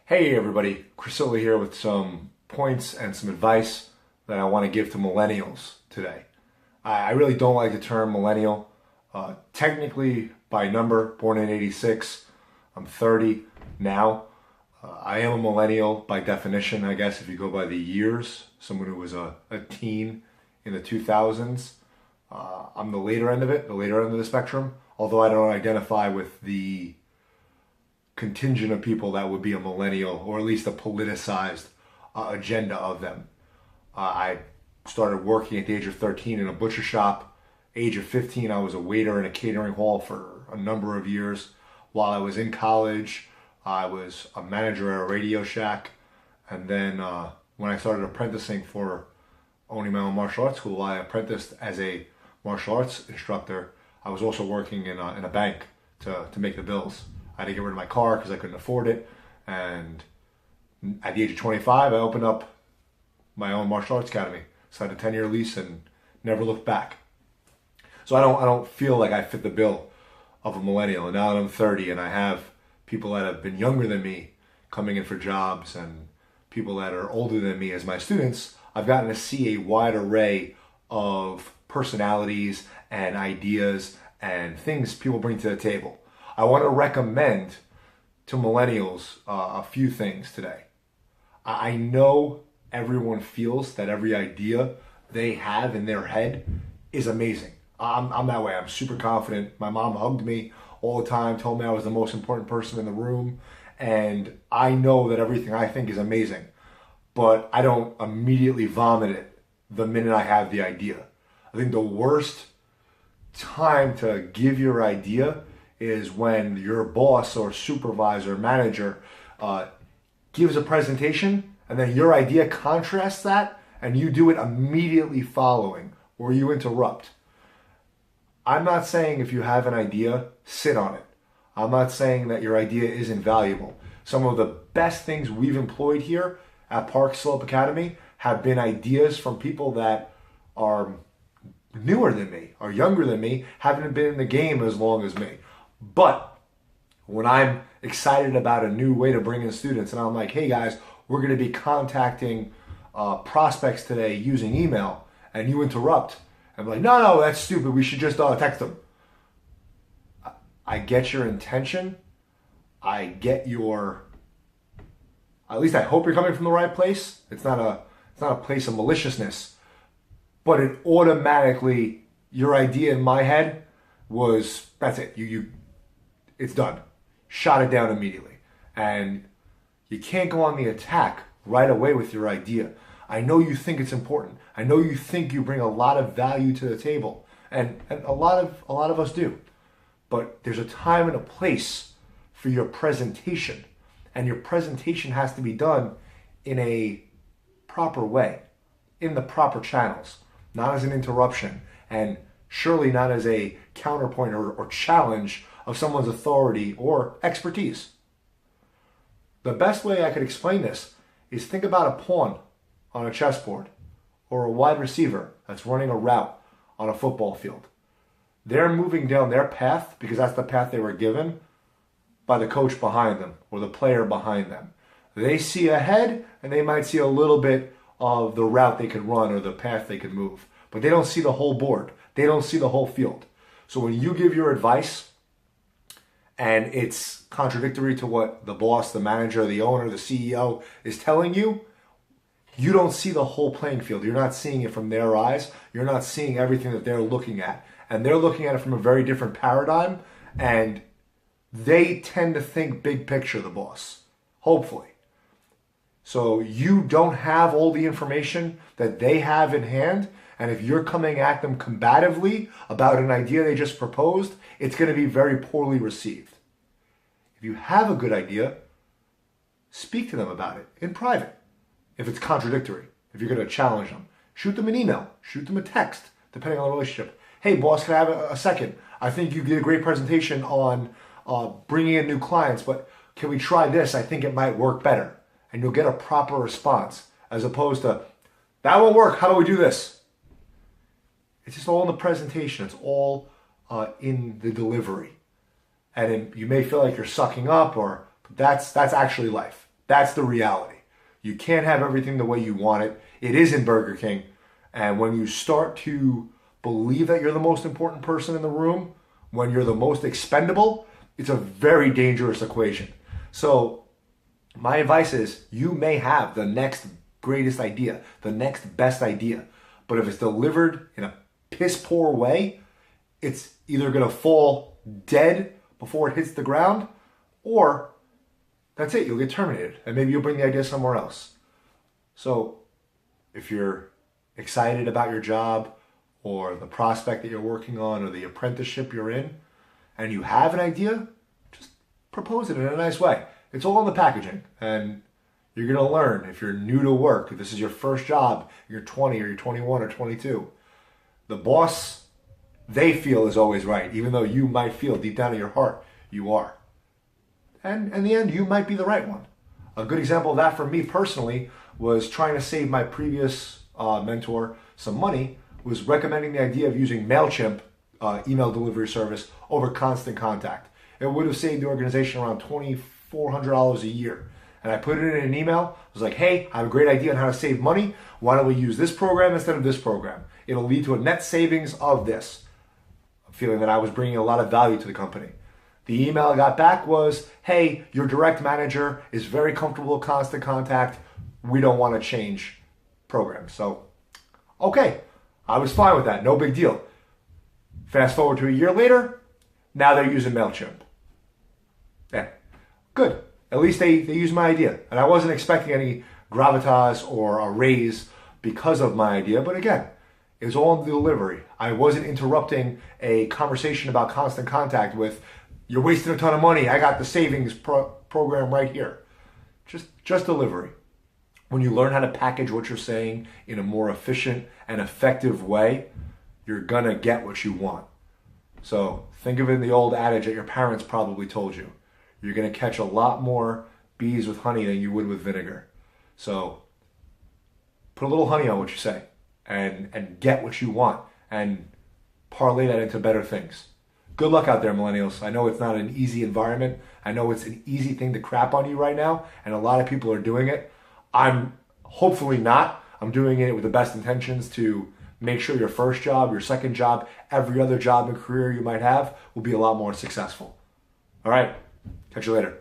Hey everybody, Chrisilla here with some points and some advice that I want to give to millennials today. I really don't like the term millennial. Technically, by number, born in '86, I'm 30 now. I am a millennial by definition, I guess, if you go by the years. Someone who was a teen in the 2000s. I'm the later end of it, the later end of the spectrum, although I don't identify with the contingent of people that would be a millennial, or at least a politicized agenda of them. I started working at the age of 13 in a butcher shop. Age of 15, I was a waiter in a catering hall for a number of years. While I was in college, I was a manager at a Radio Shack. And then when I started apprenticing for owning my own martial arts school, I apprenticed as a martial arts instructor. I was also working in a bank to make the bills. I had to get rid of my car because I couldn't afford it. And at the age of 25, I opened up my own martial arts academy. Signed a 10-year lease and never looked back. So I don't feel like I fit the bill of a millennial. And now that I'm 30 and I have people that have been younger than me coming in for jobs and people that are older than me as my students, I've gotten to see a wide array of personalities and ideas and things people bring to the table. I want to recommend to millennials a few things today. I know everyone feels that every idea they have in their head is amazing. I'm that way. I'm super confident. My mom hugged me all the time, told me I was the most important person in the room, and I know that everything I think is amazing, but I don't immediately vomit it the minute I have the idea. I think the worst time to give your idea is when your boss or supervisor, manager gives a presentation and then your idea contrasts that and you do it immediately following or you interrupt. I'm not saying if you have an idea, sit on it. I'm not saying that your idea isn't valuable. Some of the best things we've employed here at Park Slope Academy have been ideas from people that are newer than me, are younger than me, haven't been in the game as long as me. But when I'm excited about a new way to bring in students and I'm like, hey guys, we're going to be contacting prospects today using email, and you interrupt, I'm like, no, that's stupid. We should just text them. I get your intention. I get your, at least I hope you're coming from the right place. It's not a place of maliciousness, but it automatically, your idea in my head was, that's it. It's done. Shot it down immediately. And you can't go on the attack right away with your idea. I know you think it's important. I know you think you bring a lot of value to the table. And a lot of us do. But there's a time and a place for your presentation. And your presentation has to be done in a proper way, in the proper channels, not as an interruption, and surely not as a counterpoint or challenge of someone's authority or expertise. The best way I could explain this is think about a pawn on a chessboard or a wide receiver that's running a route on a football field. They're moving down their path because that's the path they were given by the coach behind them or the player behind them. They see ahead and they might see a little bit of the route they could run or the path they could move, but they don't see the whole board. They don't see the whole field. So when you give your advice and it's contradictory to what the boss, the manager, the owner, the CEO is telling you, you don't see the whole playing field. You're not seeing it from their eyes. You're not seeing everything that they're looking at. And they're looking at it from a very different paradigm, and they tend to think big picture, the boss, hopefully. So you don't have all the information that they have in hand, and if you're coming at them combatively about an idea they just proposed, it's going to be very poorly received. If you have a good idea, speak to them about it in private. If it's contradictory, if you're going to challenge them, shoot them an email, shoot them a text, depending on the relationship. Hey boss, can I have a second? I think you did a great presentation on bringing in new clients, but can we try this? I think it might work better. And you'll get a proper response as opposed to, that won't work, how do we do this? It's just all in the presentation. It's all in the delivery. And you may feel like you're sucking up, or that's actually life. That's the reality. You can't have everything the way you want it. It is in Burger King. And when you start to believe that you're the most important person in the room, when you're the most expendable, it's a very dangerous equation. So my advice is you may have the next greatest idea, the next best idea, but if it's delivered in a piss poor way, it's either going to fall dead before it hits the ground, or that's it, you'll get terminated, and maybe you'll bring the idea somewhere else. So if you're excited about your job or the prospect that you're working on or the apprenticeship you're in, and you have an idea, just propose it in a nice way. It's all in the packaging, and you're going to learn if you're new to work, if this is your first job, you're 20 or you're 21 or 22. The boss, they feel is always right, even though you might feel deep down in your heart you are. And in the end, you might be the right one. A good example of that for me personally was trying to save my previous mentor some money, was recommending the idea of using MailChimp email delivery service over Constant Contact. It would have saved the organization around $2,400 a year. And I put it in an email. I was like, hey, I have a great idea on how to save money. Why don't we use this program instead of this program? It'll lead to a net savings of this. Feeling that I was bringing a lot of value to the company. The email I got back was, hey, your direct manager is very comfortable with Constant Contact. We don't want to change programs. So, okay, I was fine with that. No big deal. Fast forward to a year later, now they're using MailChimp. Yeah, good. At least they used my idea. And I wasn't expecting any gravitas or a raise because of my idea. But again, it was all in the delivery. I wasn't interrupting a conversation about Constant Contact with, you're wasting a ton of money. I got the savings program right here. Just delivery. When you learn how to package what you're saying in a more efficient and effective way, you're gonna get what you want. So think of it in the old adage that your parents probably told you. You're gonna catch a lot more bees with honey than you would with vinegar. So put a little honey on what you say and get what you want and parlay that into better things. Good luck out there, millennials. I know it's not an easy environment. I know it's an easy thing to crap on you right now, and a lot of people are doing it. I'm hopefully not. I'm doing it with the best intentions to make sure your first job, your second job, every other job and career you might have will be a lot more successful. All right, catch you later.